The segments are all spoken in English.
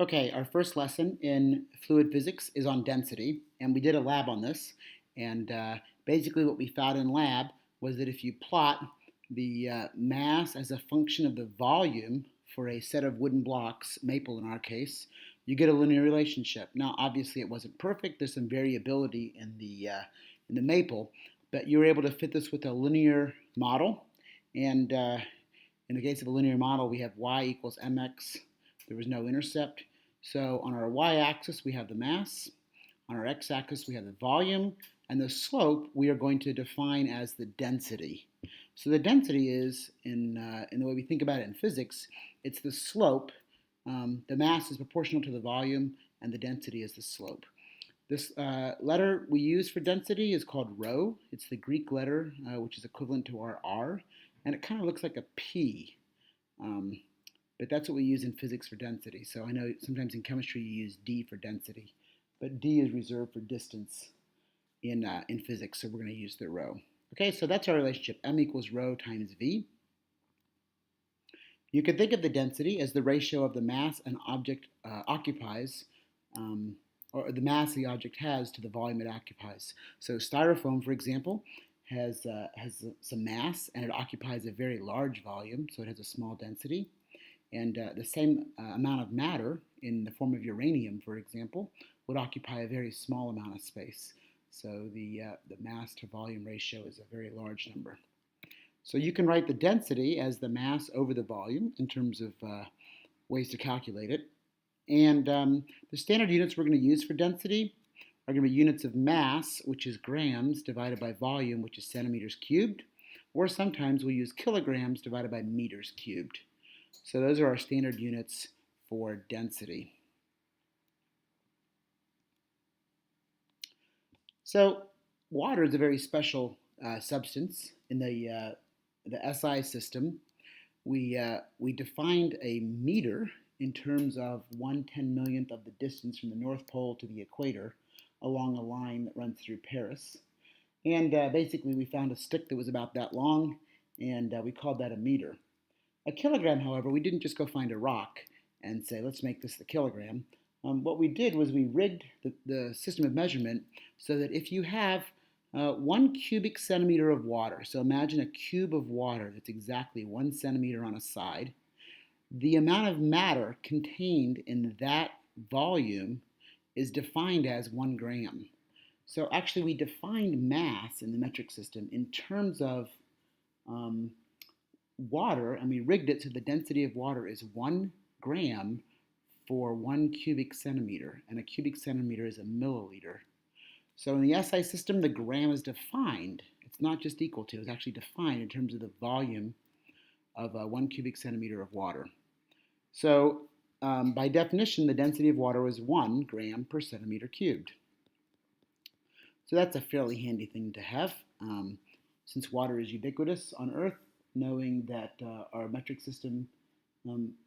Okay, our first lesson in fluid physics is on density, and we did a lab on this. And basically, what we found in lab was that if you plot the mass as a function of the volume for a set of wooden blocks, maple in our case, you get a linear relationship. Now, obviously, it wasn't perfect. There's some variability in the maple, but you were able to fit this with a linear model. And in the case of a linear model, we have y equals mx. There was no intercept. So on our y-axis, we have the mass. On our x-axis, we have the volume. And the slope we are going to define as the density. So the density is, in the way we think about it in physics, it's the slope. The mass is proportional to the volume, and the density is the slope. This letter we use for density is called rho. It's the Greek letter, which is equivalent to our R, and it kind of looks like a P. Um, but that's what we use in physics for density. So I know sometimes in chemistry you use D for density, but D is reserved for distance in physics, so we're going to use the rho. Okay, so that's our relationship, m equals rho times v. You can think of the density as the ratio of the mass an object occupies, or the mass the object has to the volume it occupies. So styrofoam, for example, has some mass and it occupies a very large volume, so it has a small density. And the same amount of matter in the form of uranium, for example, would occupy a very small amount of space. So the mass to volume ratio is a very large number. So you can write the density as the mass over the volume in terms of ways to calculate it. And the standard units we're going to use for density are going to be units of mass, which is grams, divided by volume, which is centimeters cubed. Or sometimes we'll use kilograms divided by meters cubed. So those are our standard units for density. So water is a very special substance in the SI system. We defined a meter in terms of 1/10,000,000th of the distance from the North Pole to the equator along a line that runs through Paris. And basically we found a stick that was about that long, and we called that a meter. A kilogram, however, we didn't just go find a rock and say, let's make this the kilogram. What we did was we rigged the system of measurement so that if you have 1 cubic centimeter of water, so imagine a cube of water that's exactly 1 centimeter on a side, the amount of matter contained in that volume is defined as 1 gram. So actually we defined mass in the metric system in terms of water, and we rigged it so the density of water is 1 gram for 1 cubic centimeter, and a cubic centimeter is a milliliter. So in the SI system, the gram is defined. It's not just equal to, it's actually defined in terms of the volume of 1 cubic centimeter of water. So by definition, the density of water is 1 gram per centimeter cubed. So that's a fairly handy thing to have. Since water is ubiquitous on Earth, knowing that our metric system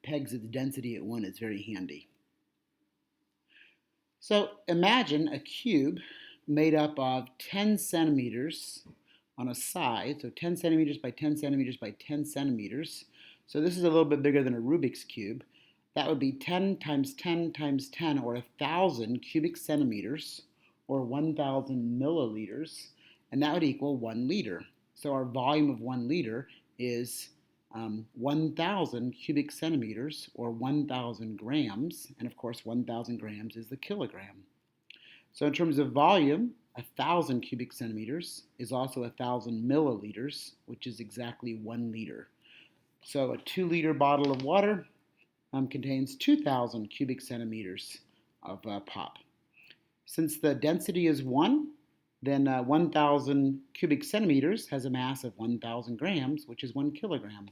pegs its density at 1 is very handy. So imagine a cube made up of 10 centimeters on a side, so 10 centimeters by 10 centimeters by 10 centimeters. So this is a little bit bigger than a Rubik's Cube. That would be 10 times 10 times 10, or 1,000 cubic centimeters, or 1,000 milliliters, and that would equal 1 liter. So our volume of 1 liter is 1,000 cubic centimeters, or 1,000 grams, and of course 1,000 grams is the kilogram. So in terms of volume, 1,000 cubic centimeters is also 1,000 milliliters, which is exactly 1 liter. So a 2-liter bottle of water contains 2,000 cubic centimeters of pop. Since the density is 1, then 1,000 cubic centimeters has a mass of 1,000 grams, which is 1 kilogram.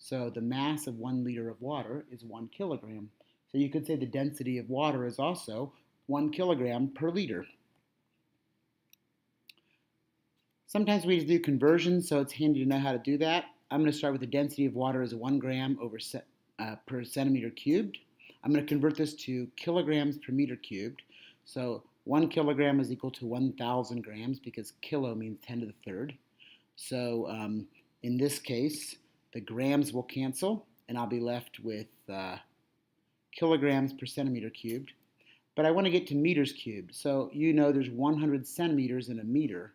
So the mass of 1 liter of water is 1 kilogram. So you could say the density of water is also 1 kilogram per liter. Sometimes we do conversions, so it's handy to know how to do that. I'm going to start with the density of water as 1 gram per centimeter cubed. I'm going to convert this to kilograms per meter cubed. So 1 kilogram is equal to 1,000 grams because kilo means 10 to the third. So in this case, the grams will cancel, and I'll be left with kilograms per centimeter cubed, but I want to get to meters cubed. So you know there's 100 centimeters in a meter,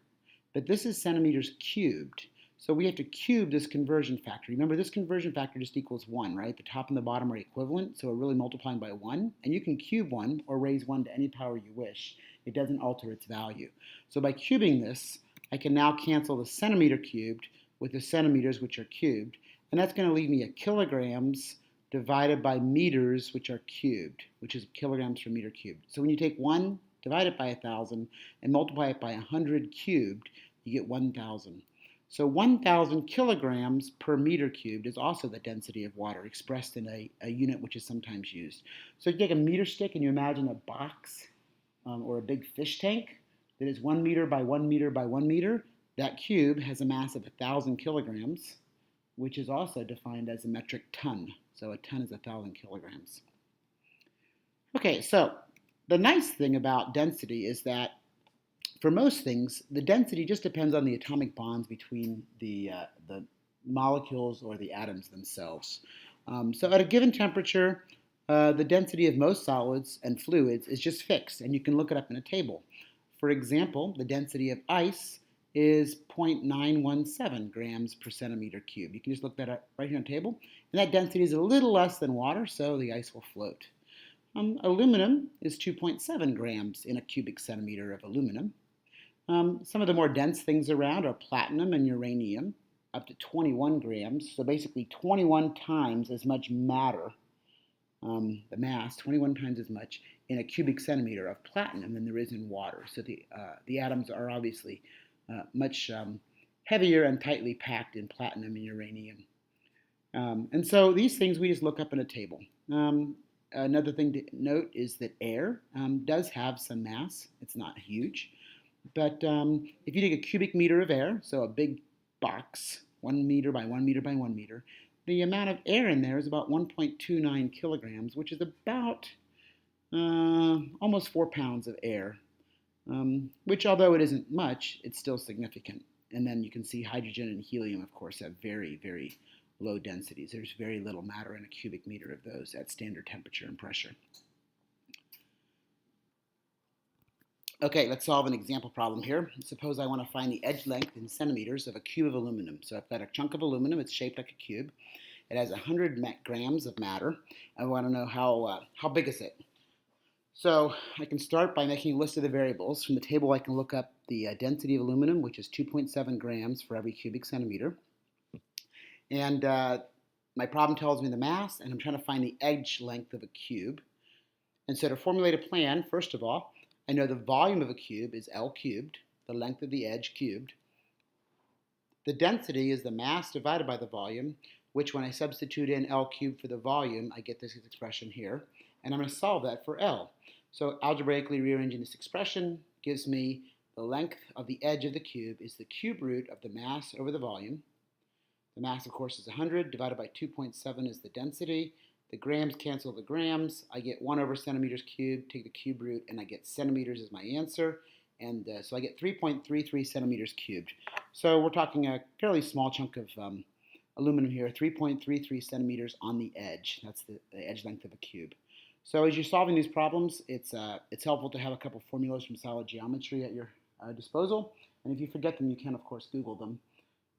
but this is centimeters cubed. So we have to cube this conversion factor. Remember, this conversion factor just equals 1, right? The top and the bottom are equivalent, so we're really multiplying by 1. And you can cube 1 or raise 1 to any power you wish. It doesn't alter its value. So by cubing this, I can now cancel the centimeter cubed with the centimeters, which are cubed. And that's going to leave me a kilograms divided by meters, which are cubed, which is kilograms per meter cubed. So when you take 1, divide it by 1,000, and multiply it by 100 cubed, you get 1,000. So 1,000 kilograms per meter cubed is also the density of water expressed in a unit which is sometimes used. So you take a meter stick and you imagine a box or a big fish tank that is 1 meter by 1 meter by 1 meter. That cube has a mass of 1,000 kilograms, which is also defined as a metric ton. So a ton is 1,000 kilograms. Okay, so the nice thing about density is that for most things, the density just depends on the atomic bonds between the molecules or the atoms themselves. So at a given temperature, the density of most solids and fluids is just fixed, and you can look it up in a table. For example, the density of ice is 0.917 grams per centimeter cubed. You can just look that up right here on the table. And that density is a little less than water, so the ice will float. Aluminum is 2.7 grams in a cubic centimeter of aluminum. Some of the more dense things around are platinum and uranium, up to 21 grams. So basically 21 times as much matter, the mass, 21 times as much in a cubic centimeter of platinum than there is in water. So the atoms are obviously much heavier and tightly packed in platinum and uranium. And so these things we just look up in a table. Another thing to note is that air does have some mass. It's not huge. But if you take a cubic meter of air, so a big box, 1 meter by 1 meter by 1 meter, the amount of air in there is about 1.29 kilograms, which is about almost 4 pounds of air, which although it isn't much, it's still significant. And then you can see hydrogen and helium, of course, have very, very low densities. There's very little matter in a cubic meter of those at standard temperature and pressure. Okay, let's solve an example problem here. Suppose I want to find the edge length in centimeters of a cube of aluminum. So I've got a chunk of aluminum, it's shaped like a cube. It has 100 grams of matter. I want to know how big is it. So I can start by making a list of the variables. From the table I can look up the density of aluminum, which is 2.7 grams for every cubic centimeter. And my problem tells me the mass, and I'm trying to find the edge length of a cube. And so to formulate a plan, first of all, I know the volume of a cube is L cubed, the length of the edge cubed. The density is the mass divided by the volume, which when I substitute in L cubed for the volume, I get this expression here. And I'm going to solve that for L. So algebraically rearranging this expression gives me the length of the edge of the cube is the cube root of the mass over the volume. The mass, of course, is 100, divided by 2.7 is the density. The grams cancel the grams. I get 1 over centimeters cubed, take the cube root, and I get centimeters as my answer. And so I get 3.33 centimeters cubed. So we're talking a fairly small chunk of aluminum here, 3.33 centimeters on the edge. That's the edge length of a cube. So as you're solving these problems, it's helpful to have a couple formulas from solid geometry at your disposal. And if you forget them, you can, of course, Google them.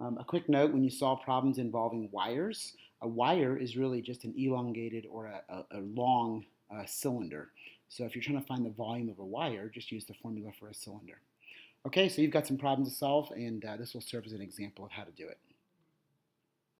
A quick note, when you solve problems involving wires, a wire is really just an elongated or a long cylinder. So if you're trying to find the volume of a wire, just use the formula for a cylinder. Okay, so you've got some problems to solve, and this will serve as an example of how to do it.